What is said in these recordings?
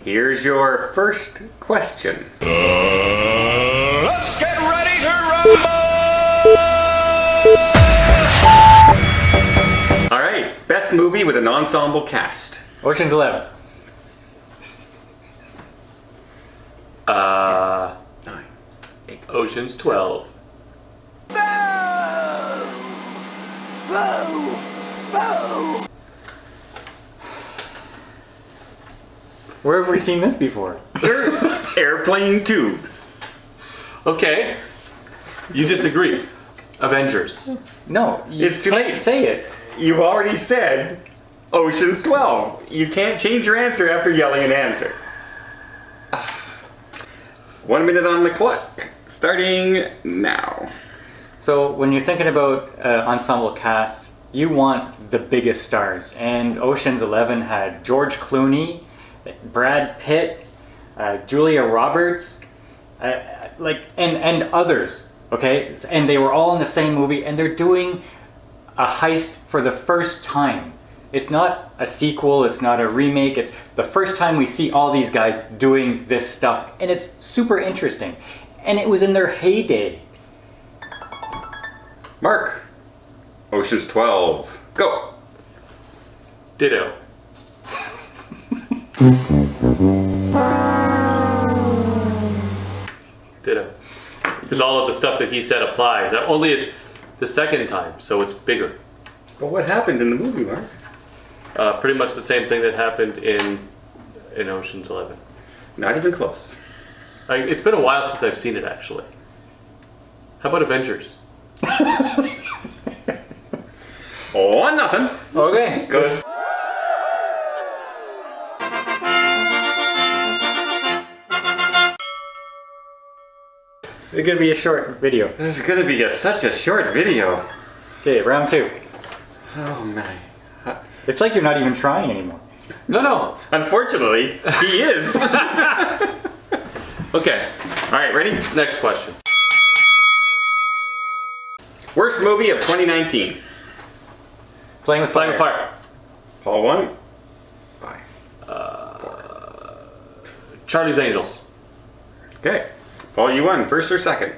Here's your first question. Let's get ready to rumble! Alright, best movie with an ensemble cast. Ocean's 11. 9, 8. Ocean's 12. Where have we seen this before? Airplane 2. Okay. You disagree. Avengers. No, you It's too can't late. say it. You've already said Ocean's 12. You can't change your answer after yelling an answer. 1 minute on the clock. Starting now. So when you're thinking about ensemble casts, you want the biggest stars. And Ocean's 11 had George Clooney, Brad Pitt, Julia Roberts, and others. Okay, and they were all in the same movie, and they're doing a heist for the first time. It's not a sequel, it's not a remake, it's the first time we see all these guys doing this stuff, and it's super interesting. And it was in their heyday. Mark. Ocean's 12. Go. Ditto. Ditto. Because all of the stuff that he said applies. Only it's the second time, so it's bigger. But what happened in the movie, Mark? Pretty much the same thing that happened in Ocean's 11. Not even close. It's been a while since I've seen it, actually. How about Avengers? 1-0. Okay, Good. it's gonna be a short video. This is gonna be such a short video. Okay, round 2. Oh my. It's like you're not even trying anymore. No. Unfortunately, he is. Okay, Alright, ready? next question. Worst movie of 2019. Playing with Flying with Fire. Paul 1. Bye. Charlie's Angels. Okay. Paul, you won. First or second?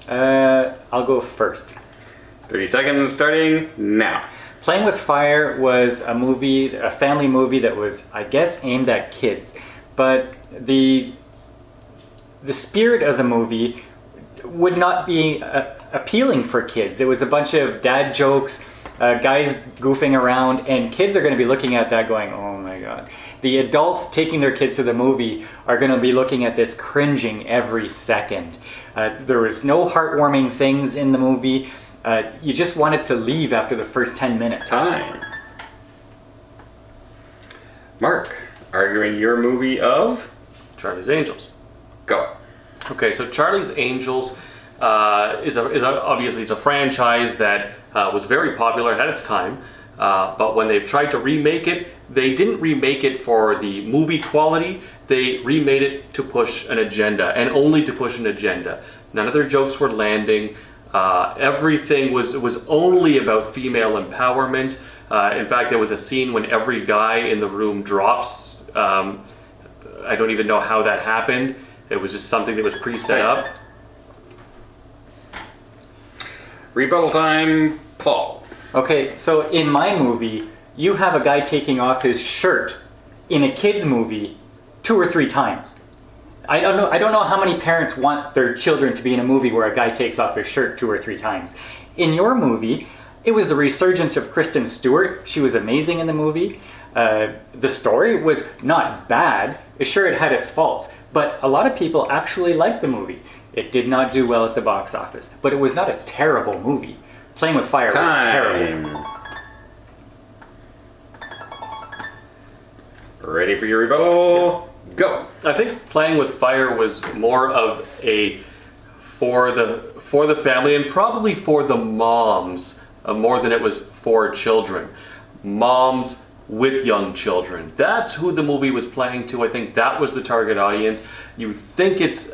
I'll go first. 30 seconds starting now. Playing with Fire was a movie, a family movie that was, I guess, aimed at kids. But the spirit of the movie would not be appealing for kids. It was a bunch of dad jokes, guys goofing around, and kids are going to be looking at that going, oh my god. The adults taking their kids to the movie are going to be looking at this cringing every second. There was no heartwarming things in the movie. You just wanted to leave after the first 10 minutes. Time. Mark, arguing your movie of? Charlie's Angels. Go. Okay, so Charlie's Angels is obviously it's a franchise that was very popular at its time, but when they've tried to remake it, they didn't remake it for the movie quality. They remade it to push an agenda, and only to push an agenda. None of their jokes were landing. Everything was only about female empowerment. In fact, there was a scene when every guy in the room drops. I don't even know how that happened. It was just something that was pre-set up. Rebuttal time, Paul. Okay, so in my movie, you have a guy taking off his shirt in a kid's movie 2 or 3 times. I don't know how many parents want their children to be in a movie where a guy takes off his shirt 2 or 3 times. In your movie, it was the resurgence of Kristen Stewart. She was amazing in the movie. The story was not bad. Sure, it had its faults, but a lot of people actually liked the movie. It did not do well at the box office, but it was not a terrible movie. Playing with Fire was terrible. Ready for your rebuttal? Go. I think Playing with Fire was more of a for the family and probably for the moms more than it was for children. Moms with young children. That's who the movie was playing to. I think that was the target audience. You think it's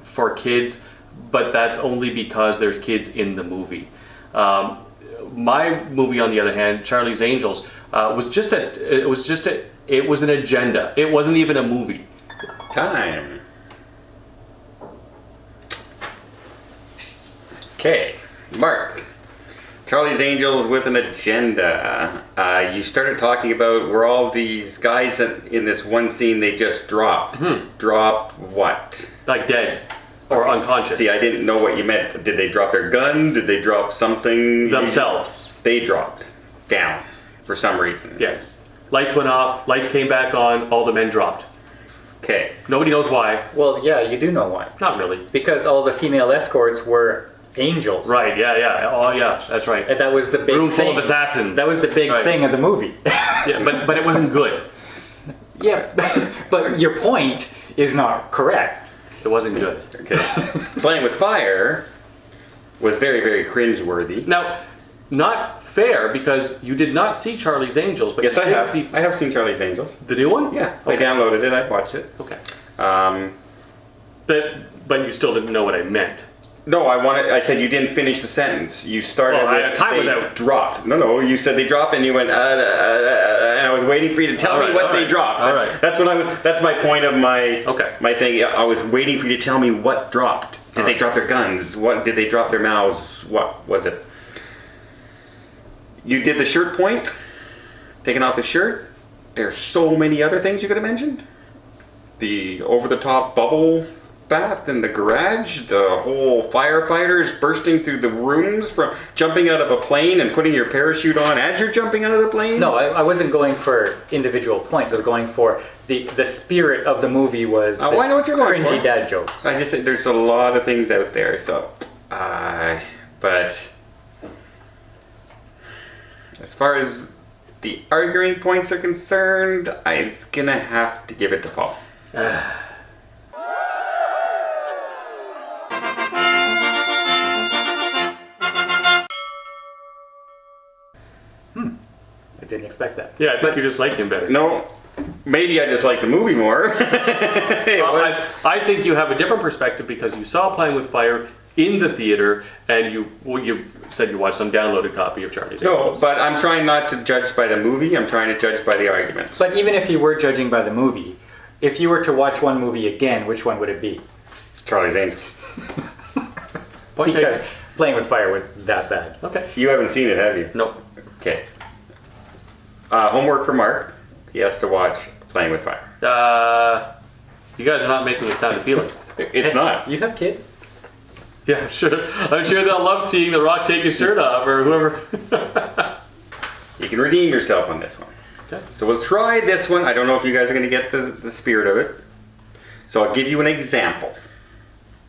for kids, but that's only because there's kids in the movie. My movie, on the other hand, Charlie's Angels, was just a It was an agenda. It wasn't even a movie. Time. Okay, Mark. Charlie's Angels with an agenda. You started talking about were all these guys in this one scene they just dropped. Dropped what? Like dead or unconscious. See, I didn't know what you meant. Did they drop their gun? Did they drop something? Themselves. They dropped down for some reason. Yes. Lights went off. Lights came back on. All the men dropped. Okay. Nobody knows why. Well, yeah, you do know why. Not really. Because all the female escorts were angels. Right, yeah. Oh, yeah, that's right. And that was the big Room thing. full of assassins. That was the big Right. thing of the movie. Yeah, but it wasn't good. Yeah, but your point is not correct. It wasn't good. Okay. Playing with Fire was very, very cringeworthy. Now, not fair because you did not see Charlie's Angels, but Yes, you I did have. see I have seen Charlie's Angels. the new one? Yeah, Okay. I downloaded it. I watched it. Okay. Um, But you still didn't know what I meant. no, I said you didn't finish the sentence. You started. Well, with time was they out. Dropped. No. You said they dropped, and you went. And I was waiting for you to tell me what they dropped. All right. That's my point of my. Okay. My thing. I was waiting for you to tell me what dropped. Did they drop their guns? What did they drop their mouths? What was it? You did the shirt point. Taking off the shirt. There's so many other things you could have mentioned. The over-the-top bubble bath in the garage, the whole firefighters bursting through the rooms from jumping out of a plane and putting your parachute on as you're jumping out of the plane. No, I wasn't going for individual points. I was going for the spirit of the movie was the I know what you're going cringy for. dad jokes. I just said there's a lot of things out there, so but as far as the arguing points are concerned, I'm gonna have to give it to Paul. I didn't expect that. Yeah, I think you just like him better. No, maybe I just like the movie more. Well, I think you have a different perspective because you saw Playing with Fire in the theater, and you said you watched some downloaded copy of Charlie's No, Angels. but I'm trying not to judge by the movie. I'm trying to judge by the arguments. But even if you were judging by the movie, if you were to watch one movie again, which one would it be? Charlie's Angels. Point Because taken. Playing with Fire was that bad. Okay. You haven't seen it, have you? No. Okay. Homework for Mark. He has to watch Playing with Fire. You guys are not making it sound appealing. It's not. You have kids? Yeah, I'm sure they'll love seeing The Rock take his shirt off or whoever. You can redeem yourself on this one. Okay. So we'll try this one. I don't know if you guys are going to get the spirit of it. So I'll give you an example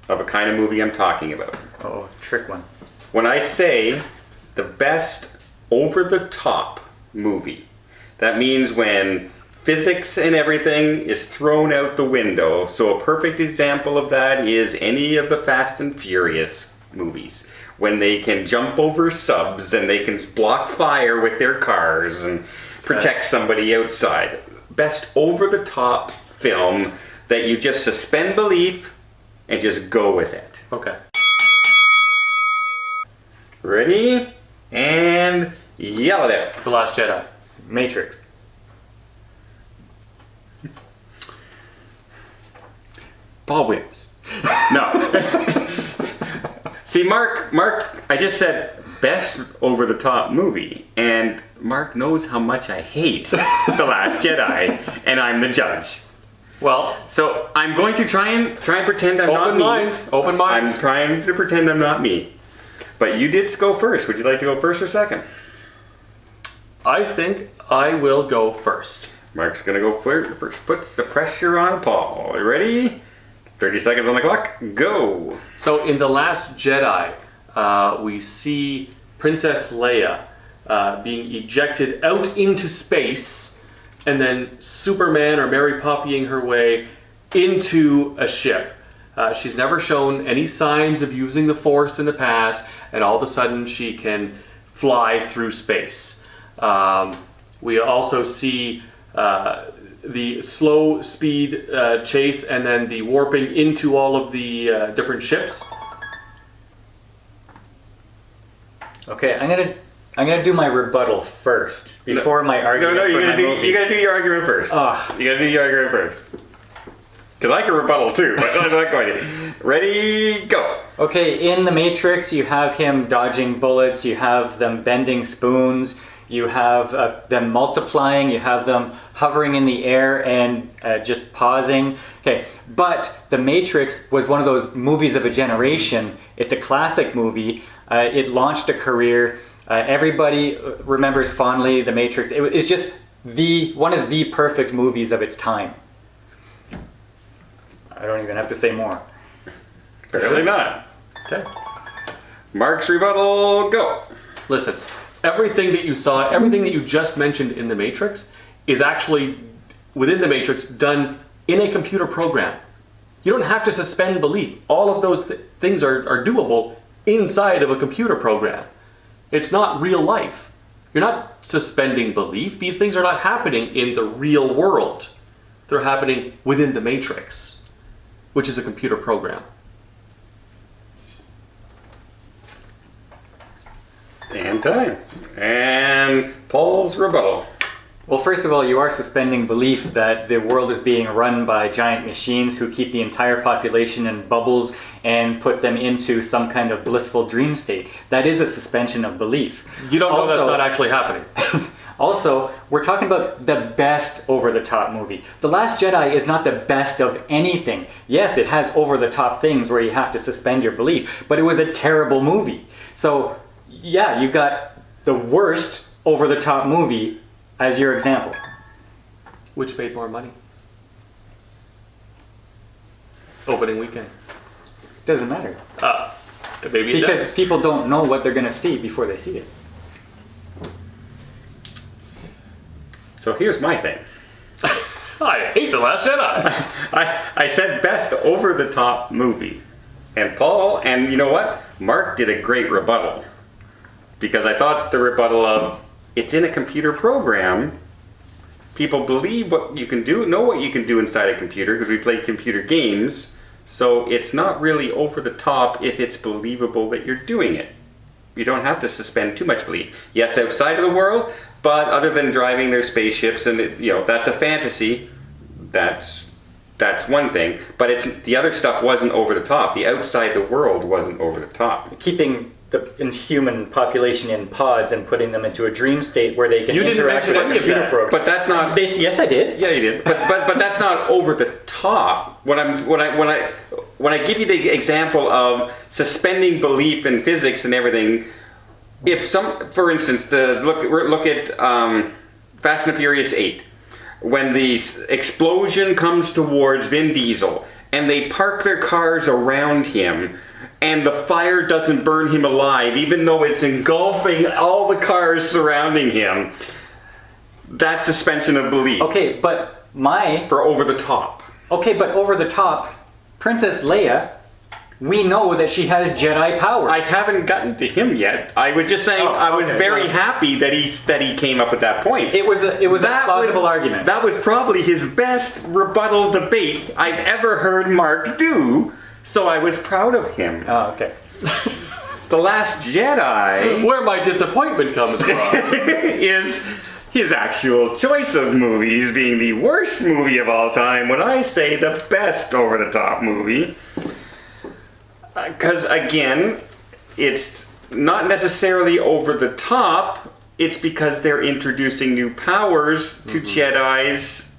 of a kind of movie I'm talking about. Oh, trick one. When I say the best over-the-top movie, that means when physics and everything is thrown out the window. So a perfect example of that is any of the Fast and Furious movies. When they can jump over subs and they can block fire with their cars and protect somebody outside. Best over-the-top film that you just suspend belief and just go with it. Okay. Ready? And yell it out. The Last Jedi. Matrix. Paul wins. No. See, Mark, I just said best over-the-top movie, and Mark knows how much I hate The Last Jedi, and I'm the judge. Well, So I'm going to try and pretend I'm not open me. mind. Open mind. I'm trying to pretend I'm not me. But you did go first. Would you like to go first or second? I think I will go first. Mark's gonna go first. Puts the pressure on Paul. You ready? 30 seconds on the clock. Go. So in The Last Jedi, we see Princess Leia being ejected out into space, and then Superman or Mary Poppying her way into a ship. She's never shown any signs of using the Force in the past, and all of a sudden she can fly through space. We also see the slow speed chase and then the warping into all of the different ships. Okay, I'm gonna I'm gonna do my rebuttal first before my argument. No, for my movie. you gotta do your argument first. Ugh. You gotta do your argument first. Because I can rebuttal too, but I'm not going to. Ready, go. Okay, in The Matrix, you have him dodging bullets, you have them bending spoons, you have them multiplying, you have them hovering in the air and just pausing. Okay, but The Matrix was one of those movies of a generation. It's a classic movie. It launched a career. Everybody remembers fondly The Matrix. It's just one of the perfect movies of its time. I don't even have to say more. Apparently not. Okay. Mark's rebuttal, go. Listen, everything that you saw, everything that you just mentioned in The Matrix is actually, within The Matrix, done in a computer program. You don't have to suspend belief. All of those things are doable inside of a computer program. It's not real life. You're not suspending belief. These things are not happening in the real world. They're happening within The Matrix, which is a computer program. And time. And Paul's rebuttal. Well, first of all, you are suspending belief that the world is being run by giant machines who keep the entire population in bubbles and put them into some kind of blissful dream state. That is a suspension of belief. You don't know that's not actually happening. Also, we're talking about the best over-the-top movie. The Last Jedi is not the best of anything. Yes, it has over-the-top things where you have to suspend your belief, but it was a terrible movie. So, yeah, you got the worst over-the-top movie as your example. Which made more money? Opening weekend. Doesn't matter. Maybe it Because does. people don't know what they're going to see before they see it. So here's my thing. I hate The Last Jedi. I said best over-the-top movie. And Paul, and you know what? Mark did a great rebuttal. Because I thought the rebuttal of, it's in a computer program, people believe what you can do, know what you can do inside a computer, because we play computer games, so it's not really over the top if it's believable that you're doing it. You don't have to suspend too much belief. Yes, outside of the world, but other than driving their spaceships, and that's a fantasy, that's one thing, but the other stuff wasn't over the top. The outside the world wasn't over the top. Keeping the human population in pods and putting them into a dream state where they can You didn't interact with mention a any of computer that. program. But that's not. Yes, I did. Yeah, you did. But that's not over the top. When I give you the example of suspending belief in physics and everything, for instance, look at Fast and Furious 8, when the explosion comes towards Vin Diesel and they park their cars around him. And the fire doesn't burn him alive, even though it's engulfing all the cars surrounding him. That's suspension of belief. Okay, but For over the top. Okay, but over the top, Princess Leia, we know that she has Jedi powers. I haven't gotten to him yet. I was just saying I was very happy that he came up with that point. It was a plausible argument. That was probably his best rebuttal debate I've ever heard Mark do. So I was proud of him. Oh, okay. The Last Jedi Where my disappointment comes from. is his actual choice of movies being the worst movie of all time when I say the best over-the-top movie. Because, again, it's not necessarily over the top, it's because they're introducing new powers to Jedis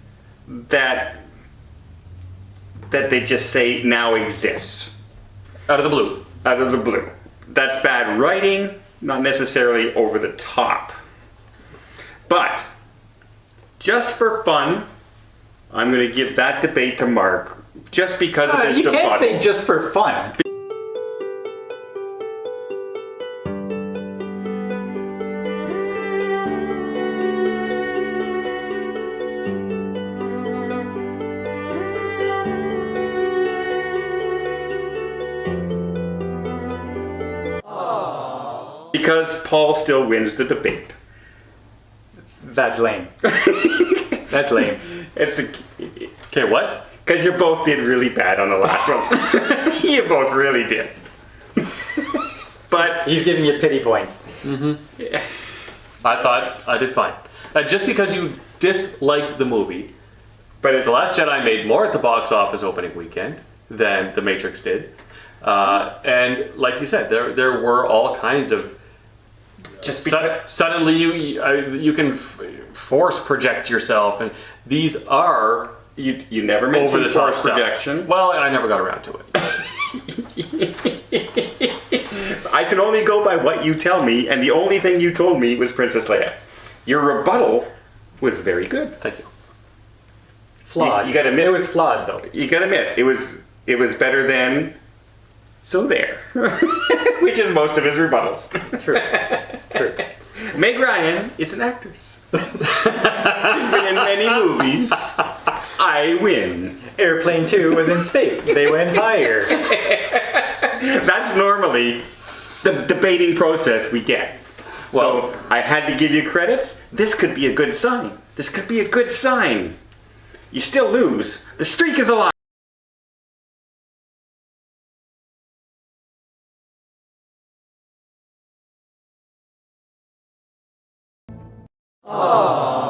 that they just say now exists. Out of the blue. Out of the blue. That's bad writing, not necessarily over the top. But, just for fun, I'm going to give that debate to Mark, just because of his You debuttal. can't say just for fun. Because Paul still wins the debate. That's lame. That's lame. Okay, what? Because you both did really bad on the last one. You both really did. But He's giving you pity points. yeah, I thought I did fine. Just because you disliked the movie, But it's The Last Jedi made more at the box office opening weekend than The Matrix did. And like you said, there were all kinds of just because, suddenly you can force project yourself, and these are you never mentioned over the top force projection. Well, I never got around to it. I can only go by what you tell me, and the only thing you told me was Princess Leia. Your rebuttal was very good. Thank you. Flawed. You gotta admit- it was flawed though. You gotta admit, it was better than So There, which is most of his rebuttals. True. True. Meg Ryan is an actress. She's been in many movies. I win. Airplane 2 was in space. They went higher. That's normally the debating process we get. Well- So I had to give you credits. This could be a good sign. This could be a good sign. You still lose. The streak is alive. Aww.